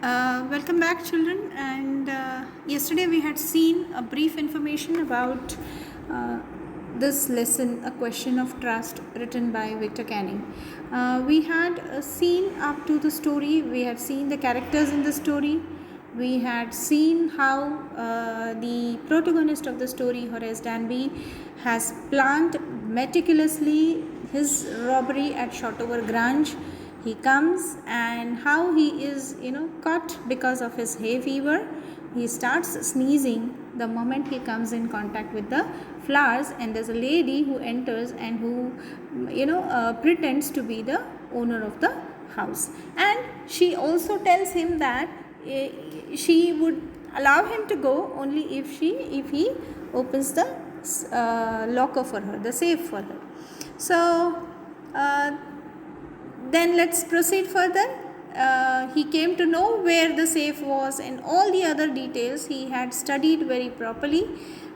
Welcome back, children. And yesterday we had seen a brief information about uh, this lesson, A Question of Trust, written by Victor Canning. We had seen up to the story, we had seen the characters in the story, we had seen how the protagonist of the story, Horace Danby, has planned meticulously his robbery at Shotover Grange. He comes, and how he is caught because of his hay fever. He starts sneezing the moment he comes in contact with the flowers, and there's a lady who enters and who pretends to be the owner of the house, and she also tells him that she would allow him to go only if he opens the locker for her, the safe for her. So then let's proceed further. He came to know where the safe was and all the other details he had studied very properly,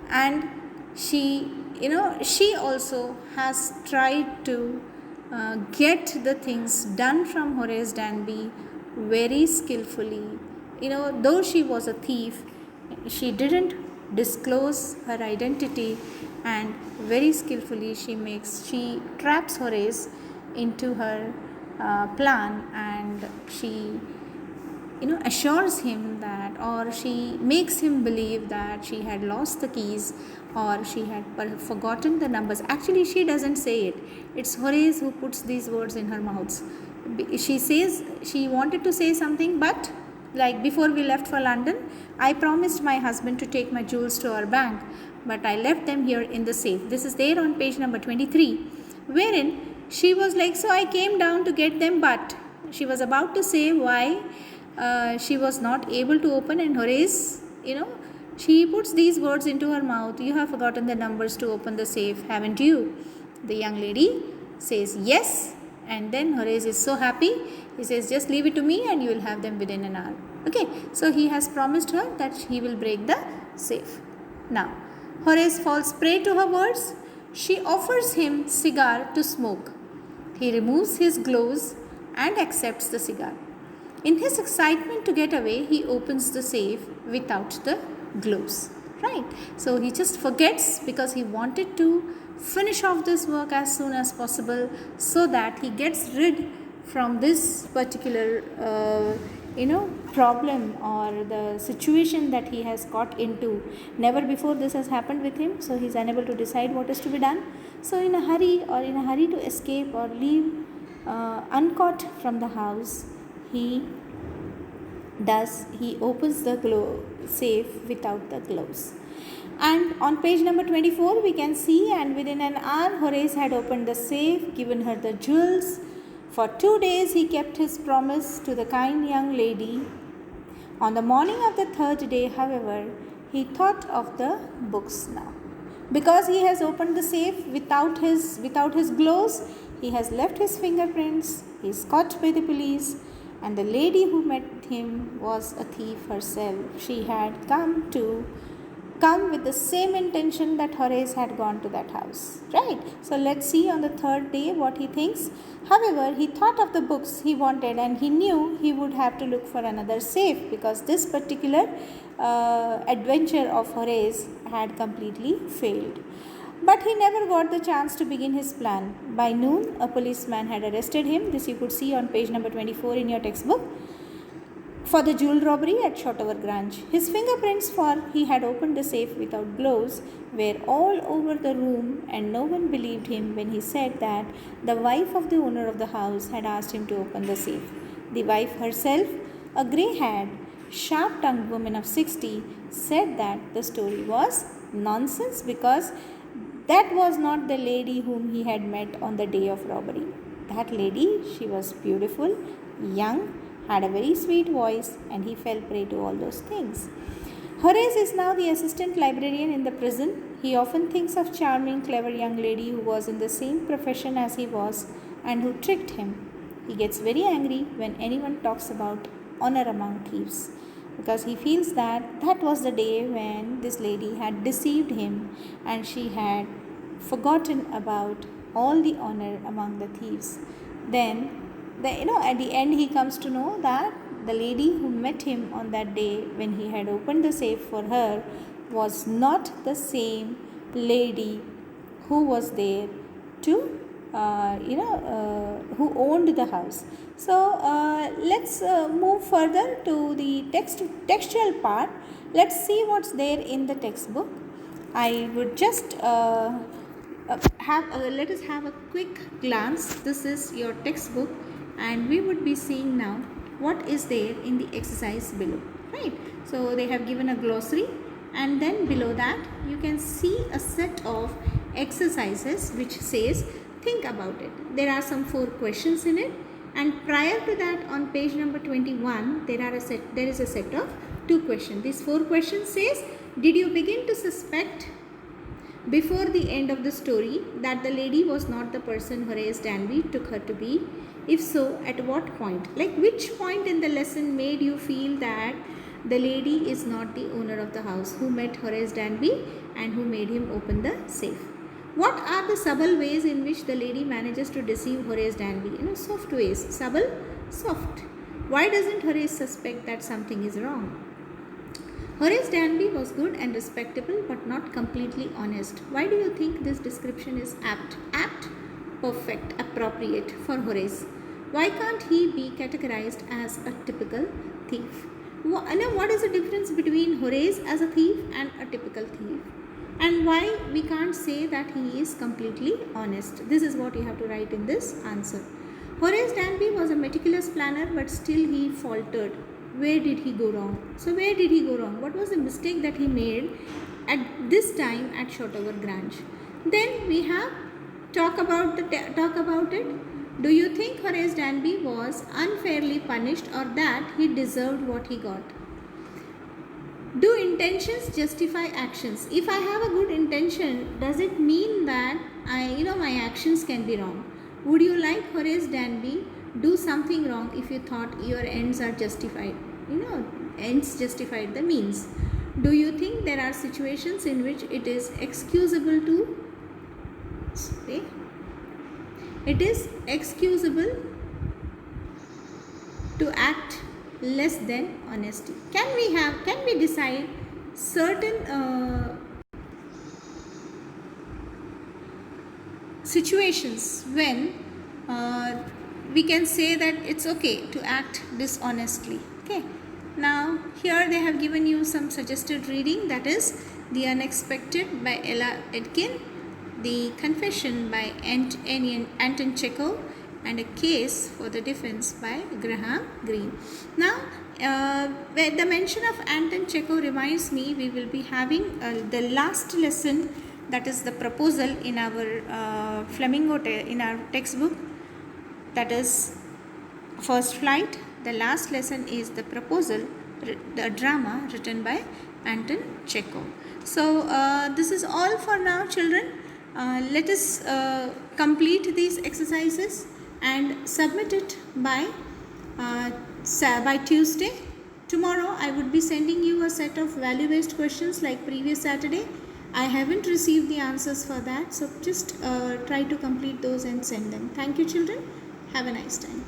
and she also has tried to get the things done from Horace Danby very skillfully. Though she was a thief, she didn't disclose her identity, and very skillfully she traps Horace into her plan, and she assures him that, or she makes him believe that she had lost the keys, or she had forgotten the numbers. Actually, she doesn't say it. It's Horace who puts these words in her mouth. She says she wanted to say something, but like before we left for London, I promised my husband to take my jewels to our bank, but I left them here in the safe. This is there on page number 23, wherein she was like, so I came down to get them, but she was about to say why she was not able to open, and Horace, she puts these words into her mouth. You have forgotten the numbers to open the safe, haven't you? The young lady says yes, and then Horace is so happy. He says, just leave it to me and you will have them within an hour. Okay, so he has promised her that he will break the safe. Now, Horace falls prey to her words. She offers him cigar to smoke. He removes his gloves and accepts the cigar. In his excitement to get away, he opens the safe without the gloves. Right? So he just forgets because he wanted to finish off this work as soon as possible, so that he gets rid from this particular problem or the situation that he has got into. Never before this has happened with him, so he is unable to decide what is to be done. So in a hurry to escape or leave uncaught from the house, he opens the safe without the gloves. And on page number 24 we can see, and within an hour Horace had opened the safe, given her the jewels. For 2 days he kept his promise to the kind young lady. On the morning of the third day, however, he thought of the books now. Because he has opened the safe without his gloves, he has left his fingerprints, he is caught by the police, and the lady who met him was a thief herself. She had come with the same intention that Horace had gone to that house. Right? So let's see on the third day what he thinks. However, he thought of the books he wanted, and he knew he would have to look for another safe, because this particular adventure of Horace had completely failed. But he never got the chance to begin his plan. By noon, a policeman had arrested him. This you could see on page number 24 in your textbook, for the jewel robbery at Shotover Grange. His fingerprints, for he had opened the safe without gloves, were all over the room, and no one believed him when he said that the wife of the owner of the house had asked him to open the safe. The wife herself, a grey-haired, sharp-tongued woman of 60, said that the story was nonsense, because that was not the lady whom he had met on the day of robbery. That lady, she was beautiful, young, had a very sweet voice, and he fell prey to all those things. Horace is now the assistant librarian in the prison. He often thinks of charming, clever young lady who was in the same profession as he was and who tricked him. He gets very angry when anyone talks about honor among thieves, because he feels that that was the day when this lady had deceived him and she had forgotten about all the honor among the thieves. Then at the end he comes to know that the lady who met him on that day when he had opened the safe for her was not the same lady who was there to who owned the house. So let's move further to the textual part. Let's see what's there in the textbook. I would just let us have a quick glance. This is your textbook, and we would be seeing now what is there in the exercise below, right? So they have given a glossary, and then below that you can see a set of exercises which says think about it. There are some 4 questions in it, and prior to that on page number 21 there is a set of 2 questions. These 4 questions says, did you begin to suspect before the end of the story that the lady was not the person Horace Danby took her to be? If so, at what point? Like, which point in the lesson made you feel that the lady is not the owner of the house who met Horace Danby and who made him open the safe? What are the subtle ways in which the lady manages to deceive Horace Danby? Soft ways. Subtle, soft. Why doesn't Horace suspect that something is wrong? Horace Danby was good and respectable but not completely honest. Why do you think this description is apt? Apt, perfect, appropriate for Horace. Why can't he be categorized as a typical thief? Now, what is the difference between Horace as a thief and a typical thief? And why we can't say that he is completely honest? This is what you have to write in this answer. Horace Danby was a meticulous planner, but still he faltered. Where did he go wrong? So where did he go wrong? What was the mistake that he made at this time at Shotover Grange? Then we have talk about it. Do you think Horace Danby was unfairly punished, or that he deserved what he got? Do intentions justify actions? If I have a good intention, does it mean that my actions can be wrong? Would you, like Horace Danby, do something wrong if you thought your ends are justified? Ends justified the means. Do you think there are situations in which it is excusable to say? It is excusable to act less than honesty. Can we decide certain situations when we can say that it's okay to act dishonestly? Okay. Now here they have given you some suggested reading, that is The Unexpected by Ella Etkin, The Confession by Anton Chekhov, and A Case for the Defense by Graham Greene. Now the mention of Anton Chekhov reminds me we will be having the last lesson, that is the proposal in our Flamingo in our textbook, that is First Flight. The last lesson is the proposal, the drama written by Anton Chekhov. So this is all for now, children. Let us complete these exercises and submit it by Tuesday. Tomorrow I would be sending you a set of value-based questions like previous Saturday. I haven't received the answers for that, so just try to complete those and send them. Thank you, children. Have a nice time.